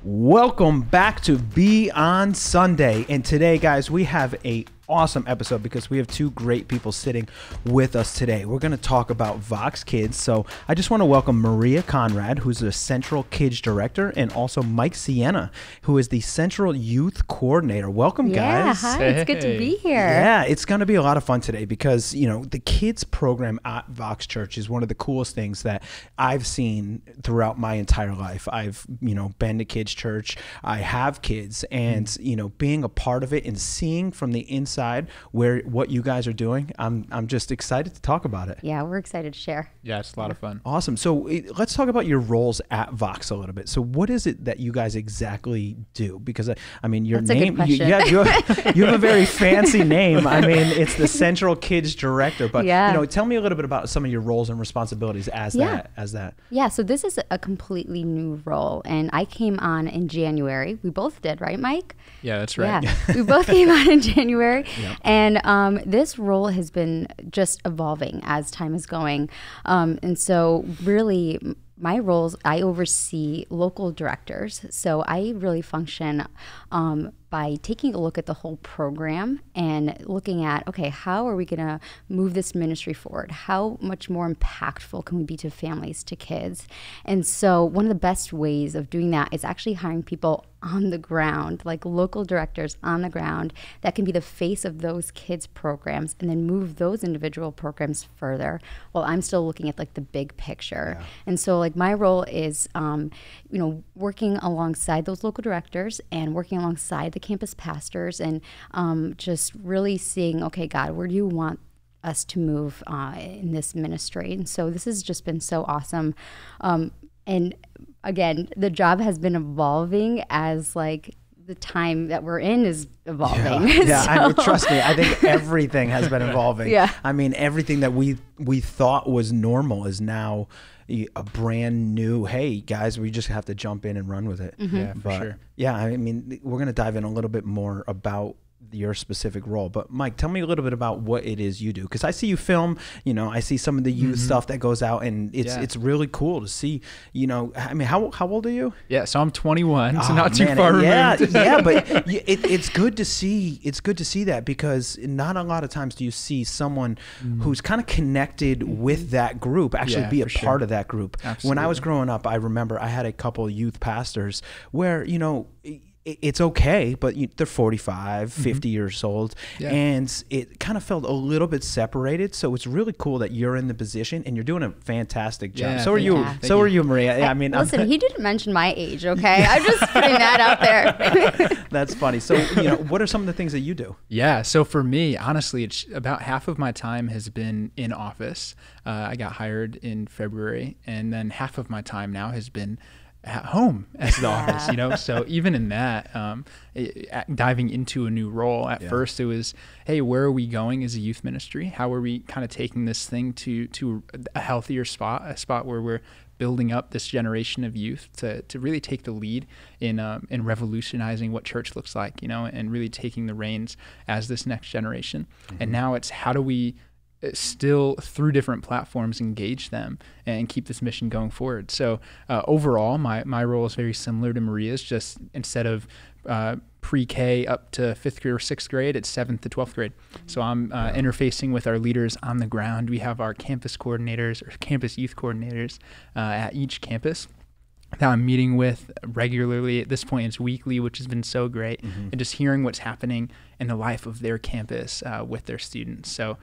Welcome back to Be On Sunday. And today, guys, we have a awesome episode because we have two great people sitting with us today. We're going to talk about VoxKids. So I just want to welcome Maria Conrad, who's the Central Kids Director, and also Mike Siena, who is the Central Youth Coordinator. Welcome, guys. Yeah, hi. It's good to be here. Yeah, it's going to be a lot of fun today because, you know, the kids program at Vox Church is one of the coolest things that I've seen throughout my entire life. I've, you know, been to kids church. I have kids, and, you know, being a part of it and seeing from the inside what you guys are doing, I'm just excited to talk about it. Yeah, we're excited to share. Yeah, it's a lot of fun. Awesome. So let's talk about your roles at Vox a little bit. So what is it that you guys exactly do? Because I mean, your That's name, a good you have a very fancy name. I mean, it's the Central Kids Director, but yeah. You know, tell me a little bit about some of your roles and responsibilities as that. Yeah, so this is a completely new role, and I came on in January. We both did, right, Mike? Yeah, that's right. Yeah, we both came on in January. Yep. And this role has been just evolving as time is going. And so really my roles, I oversee local directors. So I really function by taking a look at the whole program and looking at, okay, how are we going to move this ministry forward? How much more impactful can we be to families, to kids? And so one of the best ways of doing that is actually hiring people on the ground, like local directors on the ground that can be the face of those kids programs and then move those individual programs further while I'm still looking at like the big picture. Yeah. And so like my role is, you know, working alongside those local directors and working alongside the campus pastors and just really seeing, okay, God, where do you want us to move in this ministry? And so this has just been so awesome. And again, the job has been evolving as like the time that we're in is evolving. Yeah, So. I mean, trust me, I think everything has been evolving. Yeah. I mean, everything that we thought was normal is now a brand new, hey, guys, we just have to jump in and run with it. Mm-hmm. Yeah, for sure. Yeah, I mean, we're going to dive in a little bit more about your specific role, but Mike, tell me a little bit about what it is you do, because I see you film, you know, I see some of the youth stuff that goes out, and it's really cool to see, you know. I mean, how old are you? Yeah, so I'm 21, so not too far removed. Yeah, but it's good to see. It's good to see that, because not a lot of times do you see someone who's kind of connected with that group actually be a part of that group. Absolutely. When I was growing up, I remember I had a couple youth pastors where, you know, it's okay, but they're 45, 50 years old, and it kind of felt a little bit separated. So it's really cool that you're in the position and you're doing a fantastic job. Yeah, So are you. So are you, Maria. I mean, listen, he didn't mention my age, okay? I'm just putting that out there. That's funny. So, you know, what are some of the things that you do? Yeah, so for me, honestly, it's about half of my time has been in office. I got hired in February, and then half of my time now has been at home as the office, you know. So even in that, diving into a new role, at first it was, hey, where are we going as a youth ministry? How are we kind of taking this thing to a healthier spot, a spot where we're building up this generation of youth to really take the lead in revolutionizing what church looks like, you know, and really taking the reins as this next generation. And now it's, how do we still through different platforms engage them and keep this mission going forward? So overall, my role is very similar to Maria's, just instead of pre-K up to 5th grade or 6th grade, it's 7th to 12th grade. So I'm interfacing with our leaders on the ground. We have our campus coordinators or campus youth coordinators at each campus that I'm meeting with regularly. At this point, it's weekly, which has been so great, and just hearing what's happening in the life of their campus with their students. So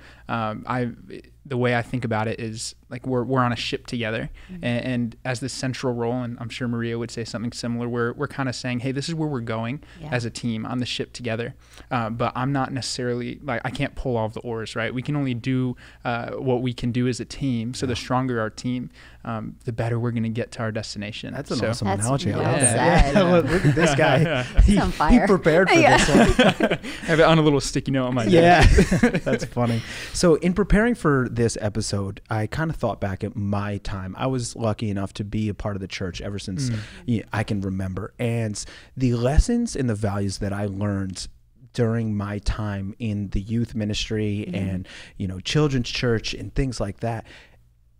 the way I think about it is like we're on a ship together, and as this central role, and I'm sure Maria would say something similar, we're kind of saying, hey, this is where we're going as a team on the ship together. But I'm not necessarily, like, I can't pull all of the oars, right? We can only do what we can do as a team. So the stronger our team, the better we're going to get to our destination. That's an awesome analogy. Well I love said. that. Look at this guy. He prepared for this one. I have it on a little sticky note on my desk. Yeah, that's funny. So in preparing for this episode, I kind of thought back at my time. I was lucky enough to be a part of the church ever since I can remember. And the lessons and the values that I learned during my time in the youth ministry and, you know, children's church and things like that,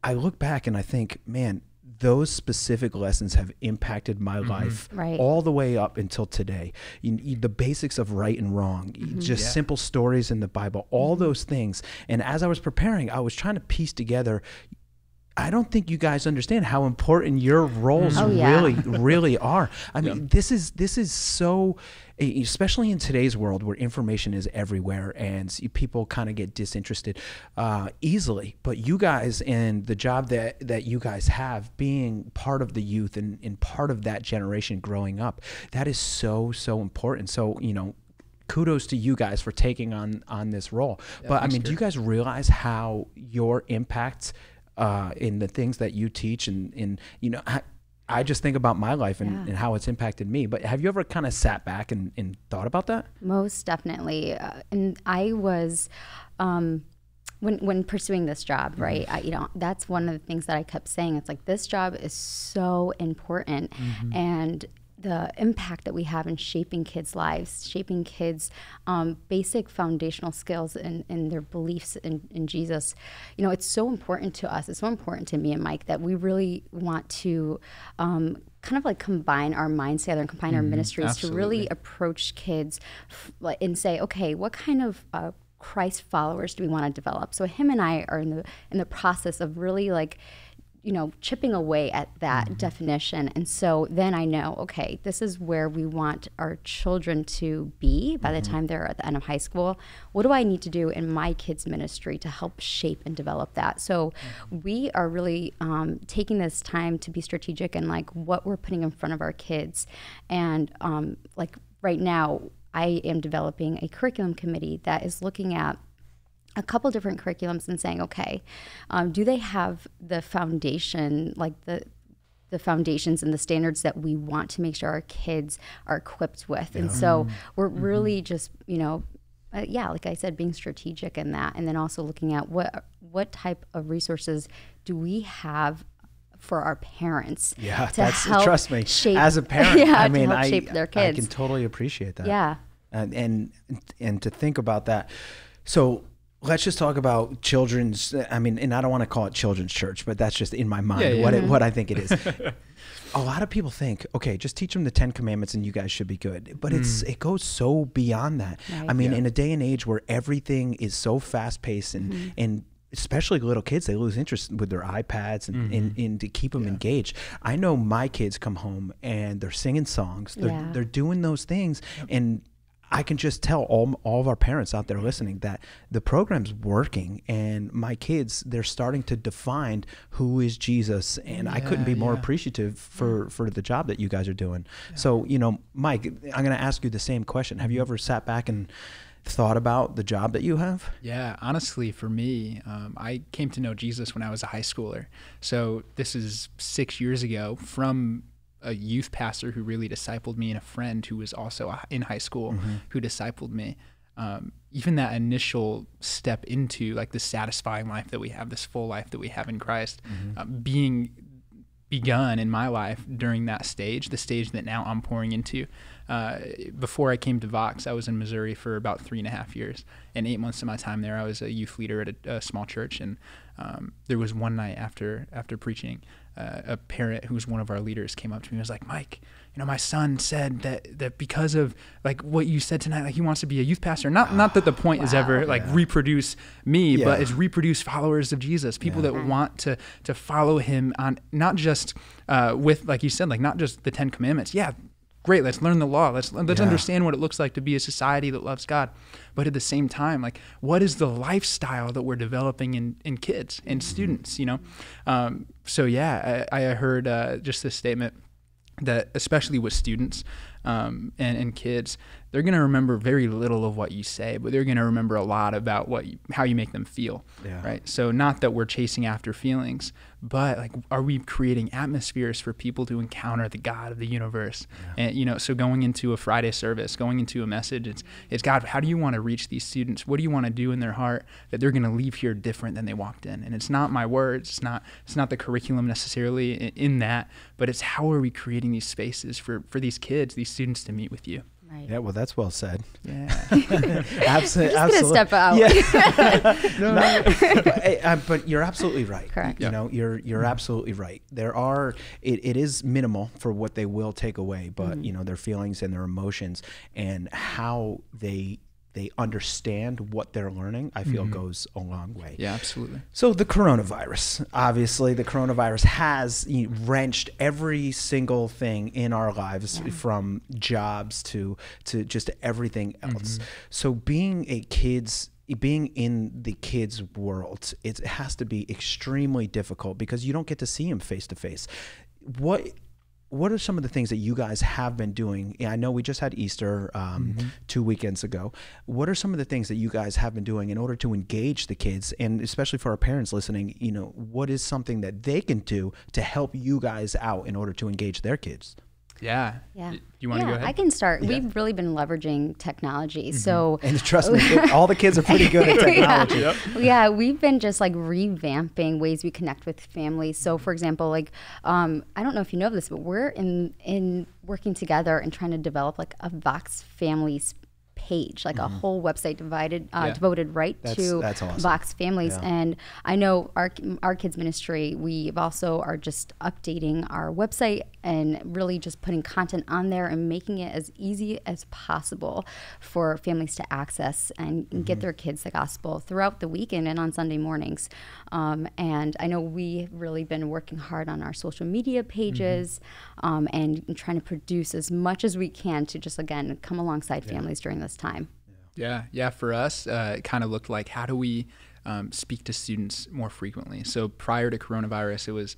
I look back and I think, man, those specific lessons have impacted my life Right. all the way up until today. The basics of right and wrong, just simple stories in the Bible, all those things. And as I was preparing, I was trying to piece together, I don't think you guys understand how important your roles really are. I mean, this is so, especially in today's world where information is everywhere and people kind of get disinterested easily. But you guys and the job that you guys have, being part of the youth and part of that generation growing up, that is so important. So, kudos to you guys for taking on this role. But I mean, do you guys realize how your impact in the things that you teach and I just think about my life and how it's impacted me. But have you ever kind of sat back and thought about that? Most definitely. And I was, when pursuing this job, right, that's one of the things that I kept saying. It's like, this job is so important. And the impact that we have in shaping kids' lives, shaping kids' basic foundational skills and their beliefs in Jesus. It's so important to us. It's so important to me and Mike that we really want to kind of like combine our minds together and combine our ministries to really approach kids and say, okay, what kind of Christ followers do we want to develop? So him and I are in the process of really like, chipping away at that definition. And so then I know, okay, this is where we want our children to be by the time they're at the end of high school. What do I need to do in my kids' ministry to help shape and develop that? So we are really taking this time to be strategic in like what we're putting in front of our kids. And like right now, I am developing a curriculum committee that is looking at a couple different curriculums and saying, okay, do they have the foundation, like the foundations and the standards that we want to make sure our kids are equipped with? And so we're really just, like I said, being strategic in that, and then also looking at what type of resources do we have for our parents to help trust me, shape, as a parent, I mean, to help shape their kids. I can totally appreciate that. Yeah. And to think about that. So let's just talk about children's, I mean, and I don't want to call it children's church, but that's just in my mind what I think it is. A lot of people think, okay, just teach them the 10 Commandments and you guys should be good. But it goes so beyond that. Right. I mean, in a day and age where everything is so fast paced and especially little kids, they lose interest with their iPads and to keep them engaged. I know my kids come home and they're singing songs. They're doing those things. And I can just tell all of our parents out there listening that the program's working, and my kids, they're starting to define who is Jesus, and I couldn't be more appreciative for the job that you guys are doing. So, Mike, I'm going to ask you the same question. Have you ever sat back and thought about the job that you have? Yeah, honestly, for me, I came to know Jesus when I was a high schooler. So this is 6 years ago, from a youth pastor who really discipled me and a friend who was also in high school who discipled me. Even that initial step into like the satisfying life that we have, this full life that we have in Christ, being begun in my life during that stage, the stage that now I'm pouring into. Before I came to Vox, I was in Missouri for about 3.5 years, and 8 months of my time there, I was a youth leader at a small church. And there was one night after preaching, a parent who was one of our leaders came up to me and was like, Mike, my son said that because of like what you said tonight, like he wants to be a youth pastor. Not that the point is ever like reproduce me, but it's reproduce followers of Jesus, people that want to follow him on, not just with, like you said, like not just the 10 Commandments. Yeah, great, let's learn the law. Let's understand what it looks like to be a society that loves God. But at the same time, like, what is the lifestyle that we're developing in kids and students, So yeah, I heard just this statement that especially with students and kids, they're going to remember very little of what you say, but they're going to remember a lot about how you make them feel, right? So not that we're chasing after feelings, but like, are we creating atmospheres for people to encounter the God of the universe? And, so going into a Friday service, going into a message, it's God, how do you want to reach these students? What do you want to do in their heart that they're going to leave here different than they walked in? And it's not my words, it's not the curriculum necessarily in that, but it's how are we creating these spaces for these kids, these students to meet with you? Right. Yeah, well, that's well said. Yeah. Absolutely. I'm just gonna step out. Yeah. But you're absolutely right. Correct. You know, you're absolutely right. There are, it is minimal for what they will take away, but you know, their feelings and their emotions and how they understand what they're learning, I feel goes a long way. Yeah, absolutely. So the coronavirus, obviously the coronavirus has wrenched every single thing in our lives, from jobs to just everything else. So being in the kids' world, it has to be extremely difficult because you don't get to see them face to face. What are some of the things that you guys have been doing? I know we just had Easter 2 weekends ago. What are some of the things that you guys have been doing in order to engage the kids, and especially for our parents listening, you know, what is something that they can do to help you guys out in order to engage their kids? Yeah. Yeah. You want to go ahead? I can start. Yeah. We've really been leveraging technology. So, and trust me, all the kids are pretty good at technology. Yeah, we've been just like revamping ways we connect with families. So, for example, like I don't know if you know this, but we're in working together and trying to develop like a Vox Families page, like a whole website devoted right to that's awesome. Vox Families. Yeah. And I know our kids ministry, we've also are just updating our website and really just putting content on there and making it as easy as possible for families to access and get their kids the gospel throughout the weekend and on Sunday mornings. And I know we've really been working hard on our social media pages and trying to produce as much as we can to just, again, come alongside families during this time. Yeah. For us, it kind of looked like, how do we speak to students more frequently? So prior to coronavirus, it was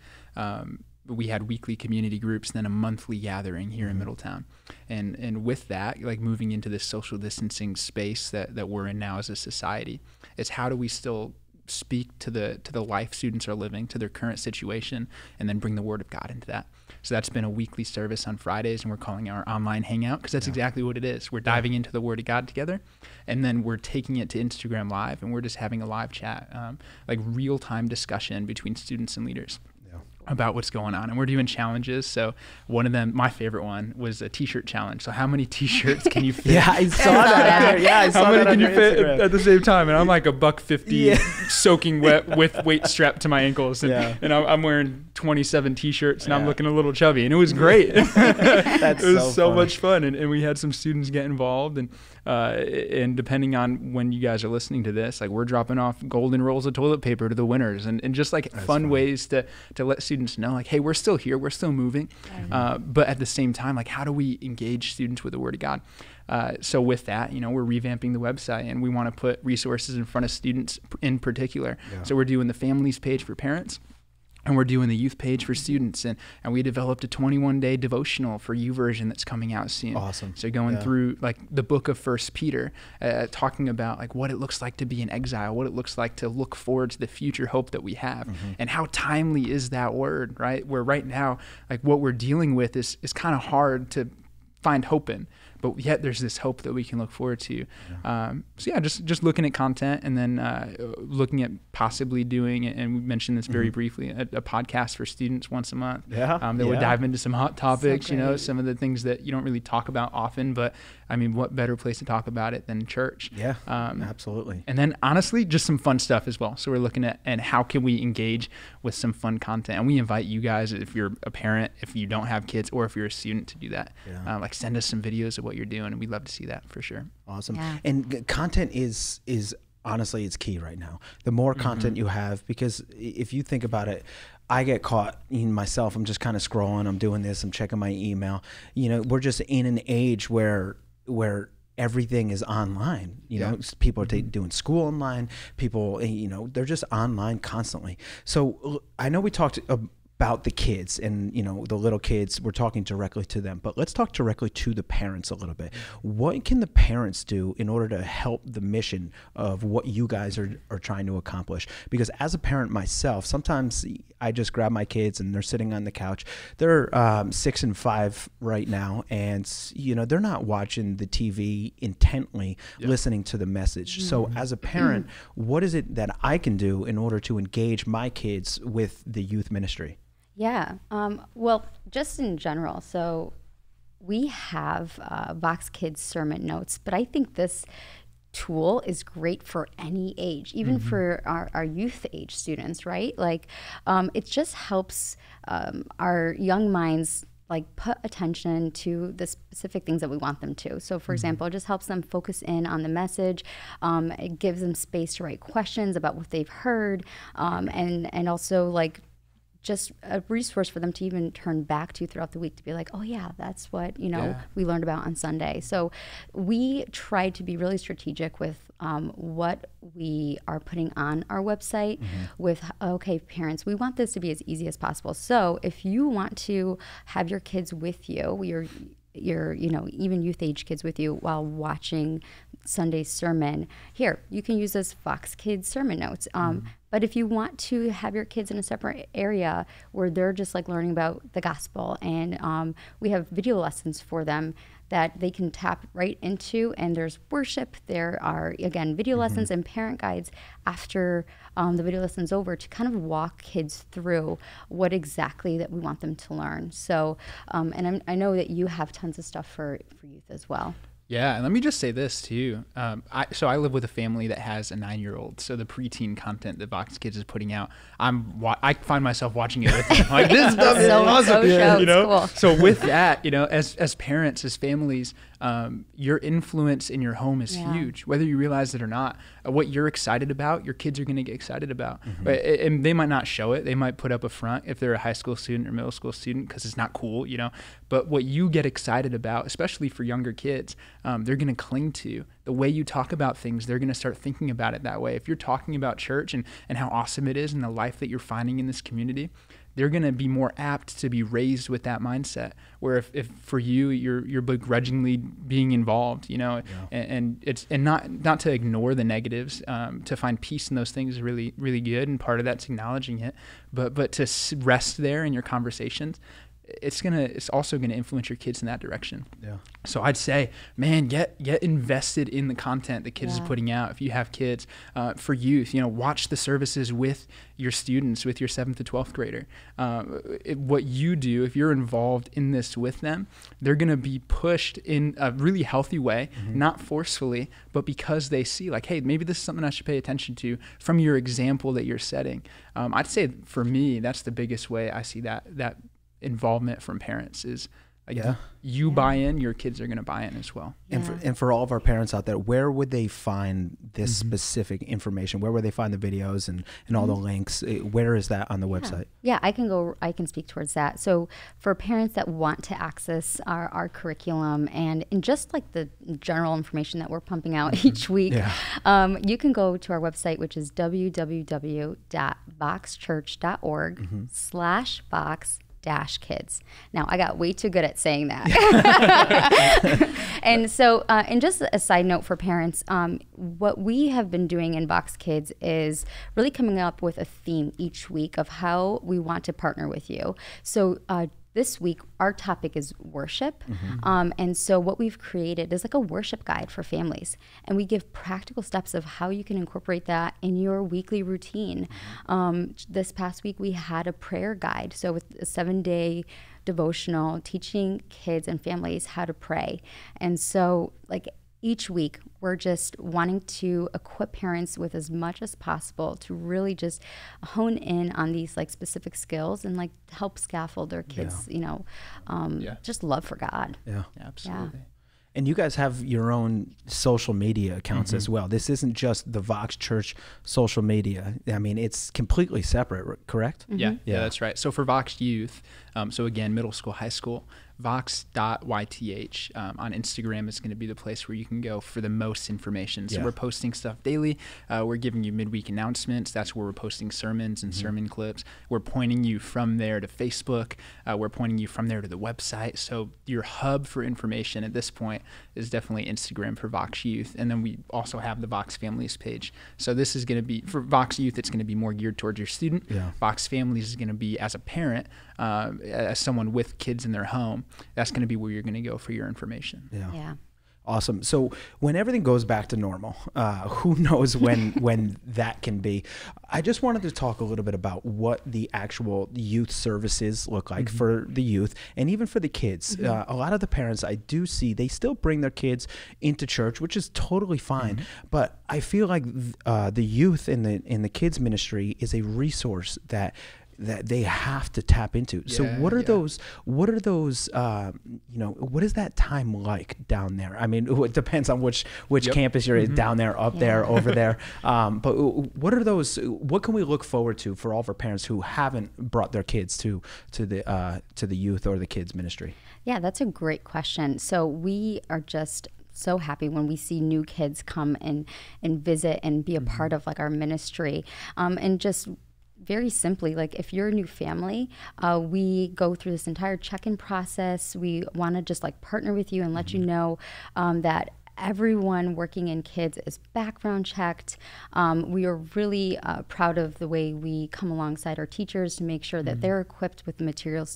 we had weekly community groups, then a monthly gathering here in Middletown. And with that, like moving into this social distancing space that we're in now as a society, it's how do we still speak to the life students are living, to their current situation, and then bring the Word of God into that. So that's been a weekly service on Fridays, and we're calling it our online hangout, because that's exactly what it is. We're diving into the Word of God together, and then we're taking it to Instagram Live, and we're just having a live chat, like real-time discussion between students and leaders about what's going on. And we're doing challenges. So one of them, my favorite one, was a t-shirt challenge. So how many t-shirts can you fit? Yeah, I saw that. Yeah, I saw how many that can you fit Instagram. at the same time? And I'm like $150 soaking wet with weight strapped to my ankles. And I'm wearing 27 t-shirts and I'm looking a little chubby. And it was great. That's it was so funny. much fun. And we had some students get involved. And depending on when you guys are listening to this, like we're dropping off golden rolls of toilet paper to the winners, and just like fun ways to let students know, like, hey, we're still here, we're still moving. But at the same time, like, how do we engage students with the Word of God? So with that, we're revamping the website, and we want to put resources in front of students in particular. So we're doing the families page for parents, and we're doing the youth page for students. And we developed a 21-day devotional for YouVersion that's coming out soon. Awesome. So going through like the book of 1 Peter, talking about like what it looks like to be in exile, what it looks like to look forward to the future hope that we have, and how timely is that word, right? Where right now, like what we're dealing with is kind of hard to find hope in, but yet there's this hope that we can look forward to. Just looking at content, and then looking at possibly doing, and we mentioned this very briefly, a podcast for students once a month. That would dive into some hot topics, some of the things that you don't really talk about often, but I mean, what better place to talk about it than church? Absolutely. And then honestly, just some fun stuff as well. So we're looking at, and how can we engage with some fun content? And we invite you guys, if you're a parent, if you don't have kids, or if you're a student, to do that. Like send us some videos of what you're doing, and we'd love to see that for sure. Awesome. And content is honestly, it's key right now. The more content you have, because if you think about it, I get caught in myself. I'm just kind of scrolling. I'm doing this. I'm checking my email. We're just in an age where everything is online. People are doing school online. People, they're just online constantly. So I know we talked about the kids and, the little kids, we're talking directly to them, but let's talk directly to the parents a little bit. What can the parents do in order to help the mission of what you guys are trying to accomplish? Because as a parent myself, sometimes I just grab my kids and they're sitting on the couch. They're 6 and 5 right now, and they're not watching the TV intently, listening to the message. So as a parent, what is it that I can do in order to engage my kids with the youth ministry? Well, just in general. So we have VoxKids sermon notes, but I think this tool is great for any age, even for our youth age students, right? Like, it just helps our young minds like put attention to the specific things that we want them to. So for example, it just helps them focus in on the message. It gives them space to write questions about what they've heard, and also like just a resource for them to even turn back to throughout the week to be like, oh yeah, that's what, we learned about on Sunday. So we try to be really strategic with what we are putting on our website with, okay, parents, we want this to be as easy as possible. So if you want to have your kids with you, your even youth age kids with you while watching Sunday's sermon, here, you can use this VoxKids sermon notes. But if you want to have your kids in a separate area where they're just like learning about the gospel, and we have video lessons for them that they can tap right into, and there's worship, there are, again, video lessons and parent guides after the video lesson's over to kind of walk kids through what exactly that we want them to learn. So, and I know that you have tons of stuff for youth as well. Yeah, and let me just say this too. So I live with a family that has a 9-year-old. So the preteen content that VoxKids is putting out, I find myself watching it with them. Like, this stuff is awesome. Cool. So with that, as parents, as families, your influence in your home is huge, whether you realize it or not. What you're excited about, your kids are going to get excited about. Right? And they might not show it. They might put up a front if they're a high school student or middle school student because it's not cool, But what you get excited about, especially for younger kids, they're going to cling to. The way you talk about things, they're going to start thinking about it that way. If you're talking about church and how awesome it is and the life that you're finding in this community, they're going to be more apt to be raised with that mindset. Where if for you, you're begrudgingly being involved, and not to ignore the negatives, to find peace in those things is really, really good. And part of that's acknowledging it, but to rest there in your conversations, it's also gonna influence your kids in that direction. Yeah. So I'd say, man, get invested in the content the kids is putting out. If you have kids, for youth, watch the services with your students, with your 7th to 12th grader. What you do, if you're involved in this with them, they're gonna be pushed in a really healthy way, not forcefully, but because they see like, hey, maybe this is something I should pay attention to from your example that you're setting. I'd say for me, that's the biggest way I see that involvement from parents is like you buy in, your kids are going to buy in as well. And for all of our parents out there, where would they find this specific information? Where would they find the videos and all the links? Where is that on the website? Yeah, I can speak towards that. So for parents that want to access our curriculum and just like the general information that we're pumping out each week, you can go to our website, which is www.voxchurch.org/vox -kids. Now, I got way too good at saying that. And so, and just a side note for parents, what we have been doing in VoxKids is really coming up with a theme each week of how we want to partner with you. So, this week, our topic is worship. And so what we've created is like a worship guide for families. And we give practical steps of how you can incorporate that in your weekly routine. This past week, we had a prayer guide. So with a 7-day devotional teaching kids and families how to pray. And so like each week, we're just wanting to equip parents with as much as possible to really just hone in on these like specific skills and like help scaffold their kids, just love for God. Yeah, absolutely. Yeah. And you guys have your own social media accounts as well. This isn't just the Vox Church social media. I mean, it's completely separate, correct? Yeah, that's right. So for Vox Youth, so again, middle school, high school, vox.yth on Instagram is going to be the place where you can go for the most information. So we're posting stuff daily. We're giving you midweek announcements. That's where we're posting sermons and sermon clips. We're pointing you from there to Facebook. We're pointing you from there to the website. So your hub for information at this point is definitely Instagram for Vox Youth. And then we also have the Vox Families page. So this is going to be, for Vox Youth, it's going to be more geared towards your student. Vox Families is going to be as a parent, as someone with kids in their home. That's going to be where you're going to go for your information. Yeah. Awesome. So when everything goes back to normal, who knows when that can be? I just wanted to talk a little bit about what the actual youth services look like for the youth and even for the kids. A lot of the parents I do see, they still bring their kids into church, which is totally fine. But I feel like the youth in the kids ministry is a resource that they have to tap into. So what are those, what is that time like down there? I mean, it depends on which campus you're down there, up there, over there. But what are those, what can we look forward to for all of our parents who haven't brought their kids to the youth or the kids ministry? Yeah, that's a great question. So we are just so happy when we see new kids come and visit and be a part of like our ministry. And just very simply, like if you're a new family, we go through this entire check-in process. We want to just like partner with you and let you know that everyone working in kids is background checked. We are really proud of the way we come alongside our teachers to make sure that they're equipped with the materials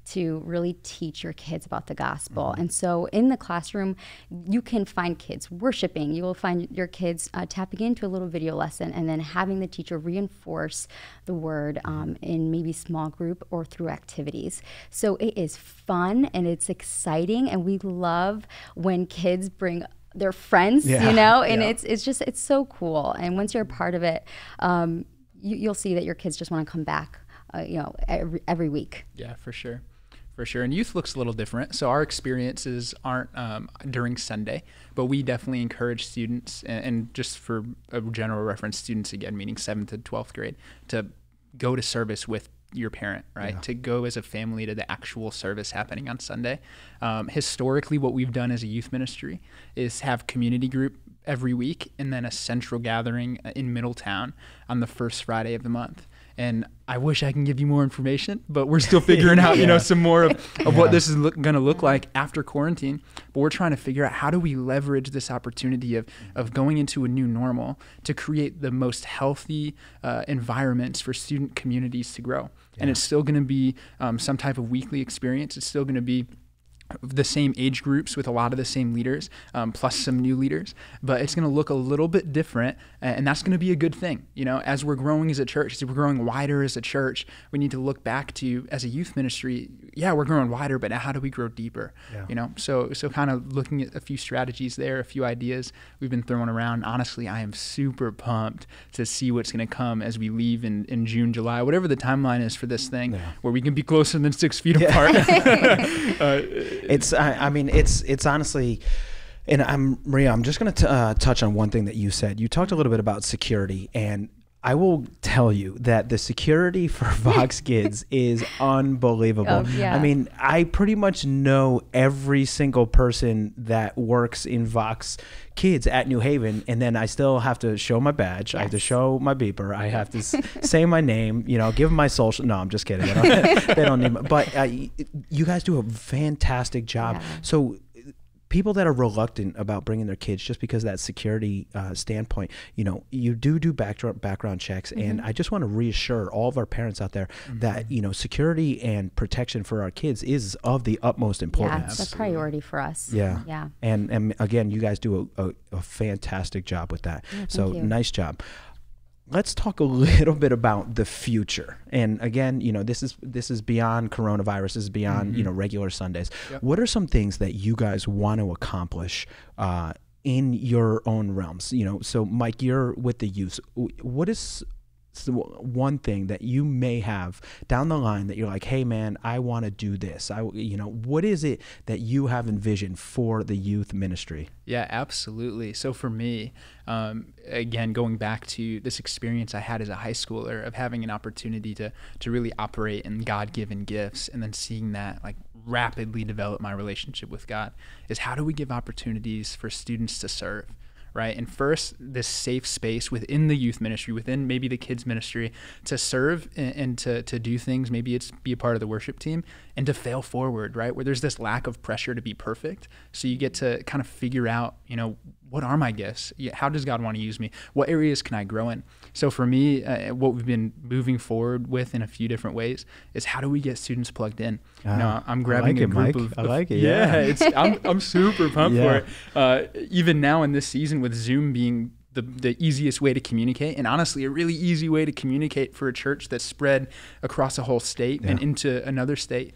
to really teach your kids about the gospel. And so in the classroom, you can find kids worshiping. You will find your kids tapping into a little video lesson and then having the teacher reinforce the word in maybe small group or through activities. So it is fun and it's exciting, and we love when kids bring their friends, you know, and it's so cool. And once you're a part of it, you'll see that your kids just want to come back, every week. Yeah, for sure. For sure. And youth looks a little different. So our experiences aren't during Sunday, but we definitely encourage students, and just for a general reference, students, again, meaning 7th to 12th grade, to go to service with your parent, right? To go as a family to the actual service happening on Sunday. Historically, what we've done as a youth ministry is have community group every week and then a central gathering in Middletown on the first Friday of the month. And I wish I can give you more information, but we're still figuring out, some more of what this is going to look like after quarantine. But we're trying to figure out, how do we leverage this opportunity of going into a new normal to create the most healthy environments for student communities to grow. And it's still going to be some type of weekly experience. It's still going to be the same age groups with a lot of the same leaders, plus some new leaders, but it's going to look a little bit different, and that's going to be a good thing. As we're growing as a church, as we're growing wider as a church, we need to look back to, as a youth ministry, we're growing wider, but how do we grow deeper? So kind of looking at a few strategies there, a few ideas we've been throwing around. Honestly, I am super pumped to see what's going to come as we leave in June, July, whatever the timeline is for this thing, where we can be closer than 6 feet apart. It's honestly, and Maria, I'm just going to touch on one thing that you said. You talked a little bit about security, and I will tell you that the security for VoxKids is unbelievable. I mean, I pretty much know every single person that works in VoxKids at New Haven, and then I still have to show my badge. I have to show my beeper. I have to say my name, give them my social. No, I'm just kidding. They don't need my, but you guys do a fantastic job. So people that are reluctant about bringing their kids just because of that security standpoint, you do background checks. And I just want to reassure all of our parents out there that, security and protection for our kids is of the utmost importance. Yeah, it's a priority for us. Yeah. And again, you guys do a fantastic job with that. So nice job. Let's talk a little bit about the future. And again, this is beyond coronavirus. This is beyond, regular Sundays. What are some things that you guys want to accomplish in your own realms? So Mike, you're with the youth. What is one thing that you may have down the line that you're like, hey man, I want to do this? What is it that you have envisioned for the youth ministry? Yeah, absolutely. So for me, again, going back to this experience I had as a high schooler of having an opportunity to really operate in God-given gifts, and then seeing that like rapidly develop my relationship with God, is how do we give opportunities for students to serve? Right. And first, this safe space within the youth ministry, within maybe the kids ministry, to serve and to do things. Maybe it's be a part of the worship team and to fail forward, right? Where there's this lack of pressure to be perfect. So you get to kind of figure out, what are my gifts? How does God want to use me? What areas can I grow in? So for me, what we've been moving forward with in a few different ways is how do we get students plugged in? I'm grabbing a group of, I like it. Yeah, I'm super pumped for it. Even now in this season with Zoom being the easiest way to communicate, and honestly a really easy way to communicate for a church that's spread across a whole state and into another state,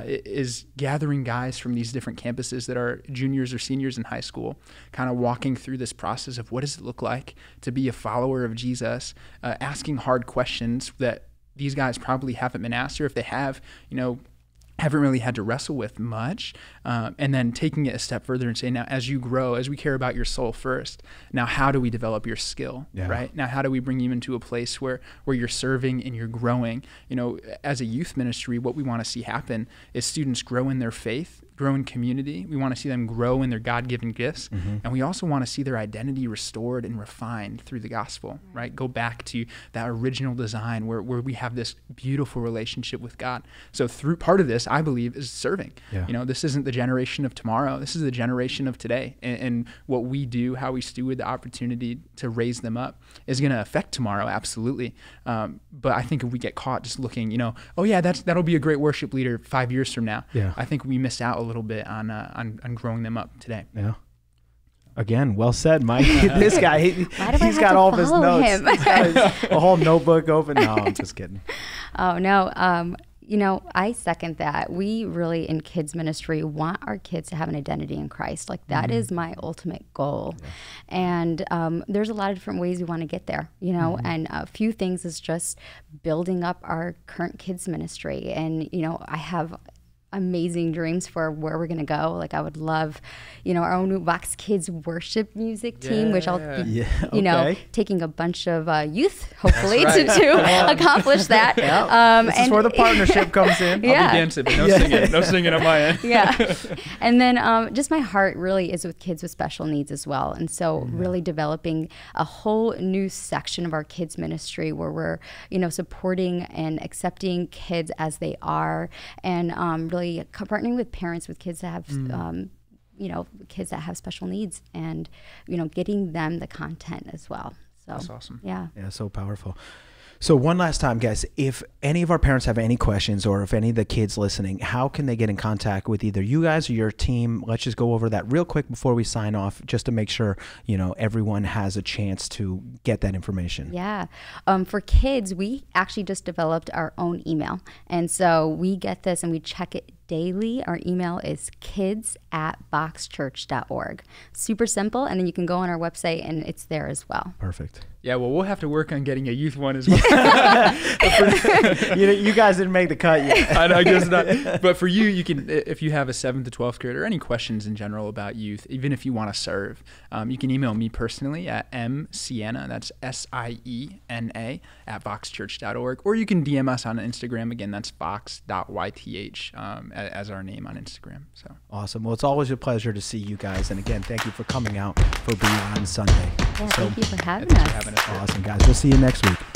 is gathering guys from these different campuses that are juniors or seniors in high school, kind of walking through this process of what does it look like to be a follower of Jesus, asking hard questions that these guys probably haven't been asked, or if they have, haven't really had to wrestle with much, and then taking it a step further and saying, now as you grow, as we care about your soul first, now how do we develop your skill, right? Now how do we bring you into a place where you're serving and you're growing? As a youth ministry, what we want to see happen is students grow in their faith, grow in community. We want to see them grow in their God-given gifts. And we also want to see their identity restored and refined through the gospel, right? Go back to that original design where we have this beautiful relationship with God. So through part of this, I believe, is serving. This isn't the generation of tomorrow. This is the generation of today. And what we do, how we steward the opportunity to raise them up is going to affect tomorrow, absolutely. But I think if we get caught just looking, oh yeah, that'll be a great worship leader 5 years from now. I think we miss out a little bit on growing them up today. Again, well said, Mike. This guy, he's got all of his notes. He's got a whole notebook open. No, I'm just kidding. Oh no. I second that. We really, in kids ministry, want our kids to have an identity in Christ. Like that is my ultimate goal. And there's a lot of different ways we want to get there, and a few things is just building up our current kids ministry. And, I have amazing dreams for where we're going to go. Like I would love, our own VoxKids worship music team, which I'll be, taking a bunch of youth, hopefully, to accomplish that. This is where the partnership comes in. I'll be dancing, but no singing on my end. And then just my heart really is with kids with special needs as well. And so really developing a whole new section of our kids ministry where we're, supporting and accepting kids as they are, and really partnering with parents with kids that have kids that have special needs, and getting them the content as well. So that's awesome. Yeah, so powerful. So one last time, guys, if any of our parents have any questions, or if any of the kids listening, how can they get in contact with either you guys or your team? Let's just go over that real quick before we sign off, just to make sure, everyone has a chance to get that information. For kids, we actually just developed our own email. And so we get this and we check it daily. Our email is kids@voxchurch.org. Super simple. And then you can go on our website and it's there as well. Perfect. Yeah, well, we'll have to work on getting a youth one as well. You guys didn't make the cut yet. I guess not. But for you can, if you have a 7th to 12th grade or any questions in general about youth, even if you want to serve, you can email me personally at msiena, that's SIENA, @voxchurch.org. Or you can DM us on Instagram. Again, that's vox.yth as our name on Instagram. So awesome. Well, it's always a pleasure to see you guys. And again, thank you for coming out for Beyond Sunday. Thank you for having us. Awesome, guys. We'll see you next week.